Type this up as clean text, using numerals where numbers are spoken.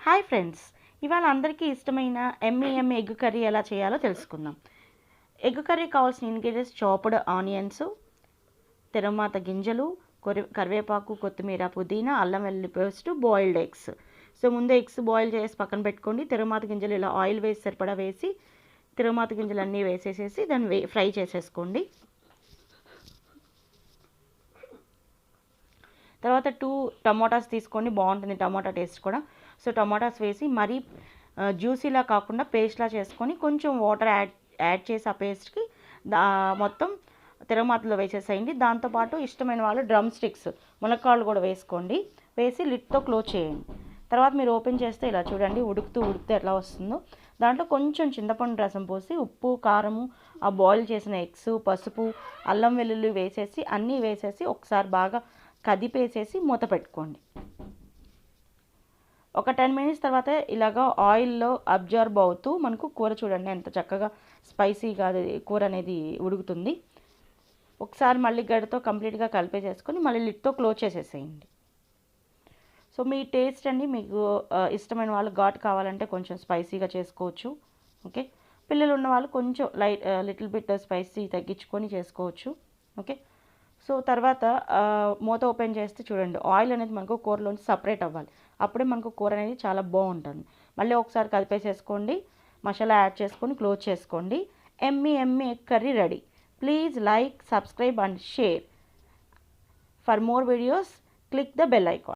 Hi friends, ఇవాళ అందరికీ ఇష్టమైన ఎమ్మి ఎగ్ కర్రీ ఎలా చేయాలో తెలుసుకుందాం. ఎగ్ కర్రీ కావాల్సిన ఇంగ్రీడియంట్స్: చాప్డ్ ఆనియన్స్, తిరమాత గింజలు, కరివేపాకు, కొత్తిమీర, పుదీనా, అల్లం వెల్లుల్లి పేస్ట్, బాయిల్డ్ ఎగ్స్. సో ముందు ఎగ్స్ బాయిల్ చేసి పక్కన పెట్టుకోండి. తిరమాత గింజలు ఇలా ఆయిల్ వేసి సరిపడా వేసి తిరమాత గింజలు అన్నీ వేసేసేసి దాన్ని ఫ్రై చేసేసుకోండి. తర్వాత 2 టమాటాస్ తీసుకోండి, బాగుంటుంది టమాటా టేస్ట్ కూడా. సో టమాటాస్ వేసి మరీ జ్యూసీలా కాకుండా పేస్ట్లా చేసుకొని కొంచెం వాటర్ యాడ్ చేసి ఆ పేస్ట్కి మొత్తం తిరమాతలో వేసేసేయండి. దాంతోపాటు ఇష్టమైన వాళ్ళు డ్రమ్ స్టిక్స్, మునక్కాళ్ళు కూడా వేసుకోండి. వేసి లిడ్తో క్లోజ్ చేయండి. తర్వాత మీరు ఓపెన్ చేస్తే ఇలా చూడండి, ఉడుకుతూ ఎట్లా వస్తుందో. దాంట్లో కొంచెం చింతపండు రసం పోసి ఉప్పు, కారము, ఆ బాయిల్ చేసిన ఎగ్స్, పసుపు, అల్లం వెల్లుల్లి వేసేసి అన్నీ వేసేసి ఒకసారి బాగా కదిపేసేసి మూత పెట్టుకోండి. ఒక 10 మినిట్స్ తర్వాత ఇలాగా ఆయిల్లో అబ్జర్బ్ అవుతూ మనకు కూర చూడండి ఎంత చక్కగా స్పైసీగా కూర అనేది ఉడుకుతుంది. ఒకసారి మళ్ళీ గడ్డతో కంప్లీట్గా కలిపేసేసుకొని మళ్ళీ లిడ్తో క్లోజ్ చేసేసేయండి. సో మీ టేస్ట్ అండి, మీకు ఇష్టమైన వాళ్ళు ఘాటు కావాలంటే కొంచెం స్పైసీగా చేసుకోవచ్చు. ఓకే, పిల్లలు ఉన్న వాళ్ళు కొంచెం లిటిల్ బిట్ స్పైసీ తగ్గించుకొని చేసుకోవచ్చు. ఓకే, సో తర్వాత మూత ఓపెన్ చేస్తే చూడండి, ఆయిల్ అనేది మనకు కూరలోంచి సపరేట్ అవ్వాలి. అప్పుడే మనకు కూర అనేది చాలా బాగుంటుంది. మళ్ళీ ఒకసారి కలిపేసేసుకోండి, మసాలా యాడ్ చేసుకొని క్లోజ్ చేసుకోండి. ఎమ్మి egg curry ready. Please like, subscribe and share. For more videos click the bell icon.